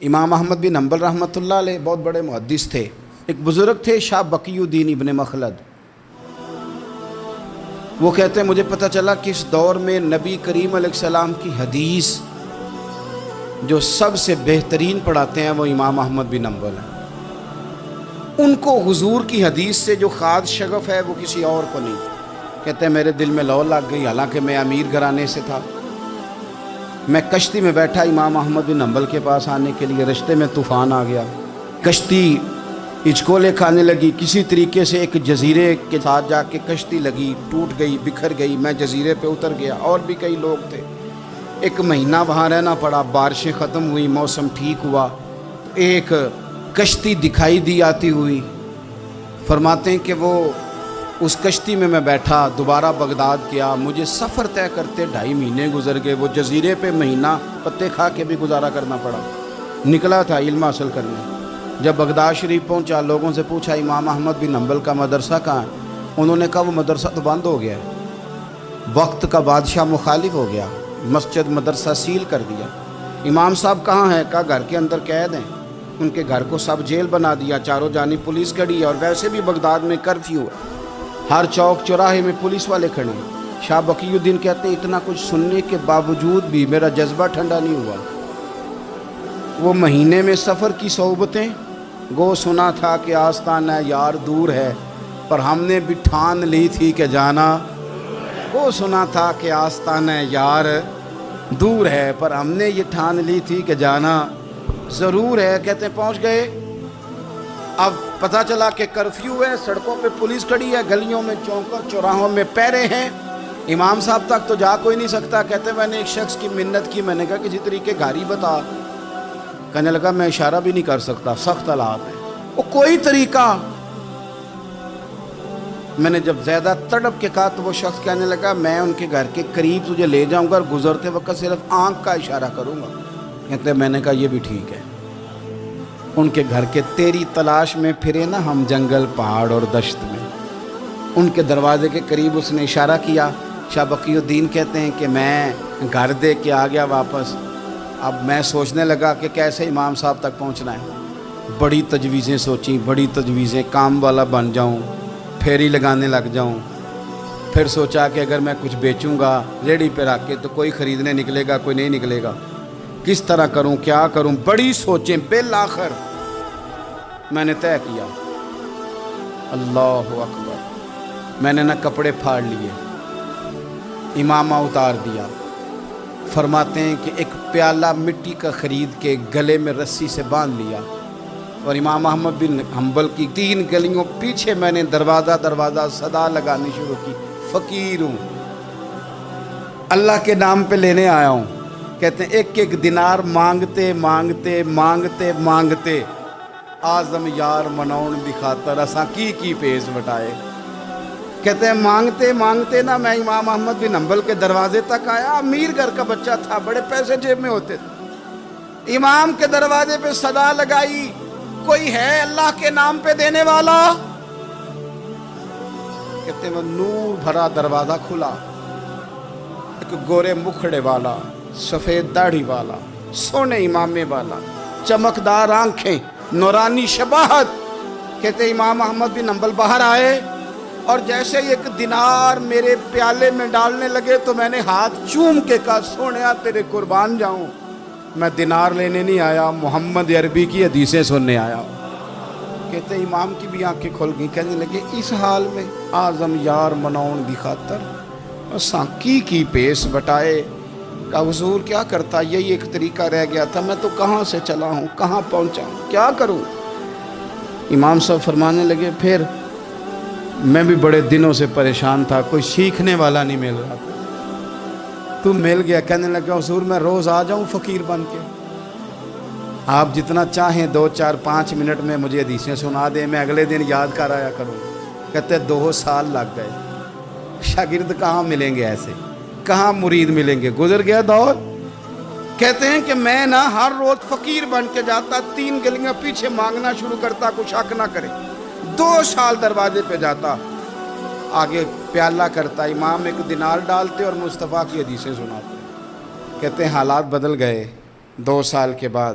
امام احمد بن حنبل رحمۃ اللہ علیہ بہت بڑے محدث تھے۔ ایک بزرگ تھے شاہ بقی الدین ابن مخلد، وہ کہتے ہیں مجھے پتہ چلا کہ اس دور میں نبی کریم علیہ السلام کی حدیث جو سب سے بہترین پڑھاتے ہیں وہ امام احمد بن حنبل ہیں۔ ان کو حضور کی حدیث سے جو خاص شغف ہے وہ کسی اور کو نہیں۔ کہتے ہیں میرے دل میں لو لگ گئی، حالانکہ میں امیر گھرانے سے تھا۔ میں کشتی میں بیٹھا امام احمد بن حنبل کے پاس آنے کے لیے، رشتے میں طوفان آ گیا، کشتی ہچکولے کھانے لگی، کسی طریقے سے ایک جزیرے کے ساتھ جا کے کشتی لگی، ٹوٹ گئی، بکھر گئی، میں جزیرے پہ اتر گیا، اور بھی کئی لوگ تھے۔ ایک مہینہ وہاں رہنا پڑا، بارشیں ختم ہوئی، موسم ٹھیک ہوا، ایک کشتی دکھائی دی آتی ہوئی۔ فرماتے ہیں کہ وہ اس کشتی میں بیٹھا، دوبارہ بغداد گیا، مجھے سفر طے کرتے 2.5 مہینے گزر گئے، وہ جزیرے پہ مہینہ پتے کھا کے بھی گزارا کرنا پڑا۔ نکلا تھا علم حاصل کرنے، جب بغداد شریف پہنچا لوگوں سے پوچھا امام احمد بن حنبل کا مدرسہ کہاں ہے؟ انہوں نے کہا وہ مدرسہ تو بند ہو گیا ہے، وقت کا بادشاہ مخالف ہو گیا، مسجد مدرسہ سیل کر دیا۔ امام صاحب کہاں ہیں؟ کہا گھر کے اندر قید ہیں۔ ان کے گھر کو سب جیل بنا دیا، چاروں جانب پولیس کھڑی ہے، اور ویسے بھی بغداد میں کرفیو ہے، ہر چوک چوراہے میں پولیس والے کھڑے ہیں۔ شاہ بقی الدین کہتے ہیں اتنا کچھ سننے کے باوجود بھی میرا جذبہ ٹھنڈا نہیں ہوا۔ وہ مہینے میں سفر کی صحبتیں، گو سنا تھا کہ آستانہ یار دور ہے، پر ہم نے بھی ٹھان لی تھی کہ جانا۔ گو سنا تھا کہ آستانہ یار دور ہے، پر ہم نے یہ ٹھان لی تھی کہ جانا ضرور ہے۔ کہتے ہیں پہنچ گئے، اب پتہ چلا کہ کرفیو ہے، سڑکوں پہ پولیس کھڑی ہے، گلیوں میں چوکوں چوراہوں میں پہرے ہیں، امام صاحب تک تو جا کوئی نہیں سکتا۔ کہتے میں نے ایک شخص کی منت کی، میں نے کہا کسی طریقے گاڑی بتا۔ کہنے لگا میں اشارہ بھی نہیں کر سکتا، سخت حالات ہے۔ وہ کوئی طریقہ، میں نے جب زیادہ تڑپ کے کہا تو وہ شخص کہنے لگا میں ان کے گھر کے قریب تجھے لے جاؤں گا اور گزرتے وقت صرف آنکھ کا اشارہ کروں گا۔ کہتے میں نے کہا یہ بھی ٹھیک ہے۔ ان کے گھر کے تیری تلاش میں پھرے نا ہم جنگل پہاڑ اور دشت میں، ان کے دروازے کے قریب اس نے اشارہ کیا۔ شاہ بقی الدین کہتے ہیں کہ میں گھر دے کے آ گیا واپس۔ اب میں سوچنے لگا کہ کیسے امام صاحب تک پہنچنا ہے۔ بڑی تجویزیں سوچیں، بڑی تجویزیں، کام والا بن جاؤں، پھیری لگانے لگ جاؤں۔ پھر سوچا کہ اگر میں کچھ بیچوں گا ریڑھی پہ رکھ کے تو کوئی خریدنے نکلے گا، کوئی نہیں نکلے گا، کس طرح کروں، کیا کروں، بڑی سوچیں۔ بالآخر میں نے طے کیا، اللہ اکبر، میں نے نہ کپڑے پھاڑ لیے، امامہ اتار دیا۔ فرماتے ہیں کہ ایک پیالہ مٹی کا خرید کے گلے میں رسی سے باندھ لیا، اور امام احمد بن حنبل کی 3 گلیوں پیچھے میں نے دروازہ صدا لگانی شروع کی، فقیر ہوں، اللہ کے نام پہ لینے آیا ہوں۔ کہتے ہیں ایک دینار مانگتے مانگتے مانگتے مانگتے آزم یار منون دی خاطر اساں کی پیش وٹائے۔ کہتے ہیں مانگتے مانگتے نا میں امام احمد بن حنبل کے دروازے تک آیا۔ امیر گھر کا بچہ تھا، بڑے پیسے جیب میں ہوتے تھے۔ امام کے دروازے پہ صدا لگائی، کوئی ہے اللہ کے نام پہ دینے والا؟ کہتے ہیں وہ نور بھرا دروازہ کھلا، ایک گورے مکھڑے والا، سفید داڑھی والا، سونے امامے والا، چمکدار آنکھیں، نورانی شباہت۔ کہتے امام احمد بن حنبل باہر آئے، اور جیسے ایک دینار میرے پیالے میں ڈالنے لگے تو میں نے ہاتھ چوم کے کہا سونیا تیرے قربان جاؤں، میں دینار لینے نہیں آیا، محمد عربی کی حدیثیں سننے آیا۔ کہتے امام کی بھی آنکھیں کھل گئیں، کہنے لگے اس حال میں آزم یار منون دی خاطر اساں کی پیس بٹائے۔ کہا حضور کیا کرتا، یہی ایک طریقہ رہ گیا تھا، میں تو کہاں سے چلا ہوں، کہاں پہنچا ہوں، کیا کروں؟ امام صاحب فرمانے لگے پھر میں بھی بڑے دنوں سے پریشان تھا، کوئی سیکھنے والا نہیں مل رہا تھا، تو مل گیا۔ کہنے لگا حضور میں روز آ جاؤں فقیر بن کے، آپ جتنا چاہیں 2 4 5 منٹ میں مجھے حدیثیں سنا دیں، میں اگلے دن یاد کر آیا کروں۔ کہتے 2 سال لگ گئے، شاگرد کہاں ملیں گے ایسے، کہاں مرید ملیں گے، گزر گیا دور۔ کہتے ہیں کہ میں نا ہر روز فقیر بن کے جاتا، 3 گلیاں پیچھے مانگنا شروع کرتا، کچھ حق نہ کرے۔ 2 سال دروازے پہ جاتا، آگے پیالہ کرتا، امام 1 دینار ڈالتے اور مصطفیٰ کی حدیثیں سناتے۔ کہتے ہیں حالات بدل گئے۔ 2 سال کے بعد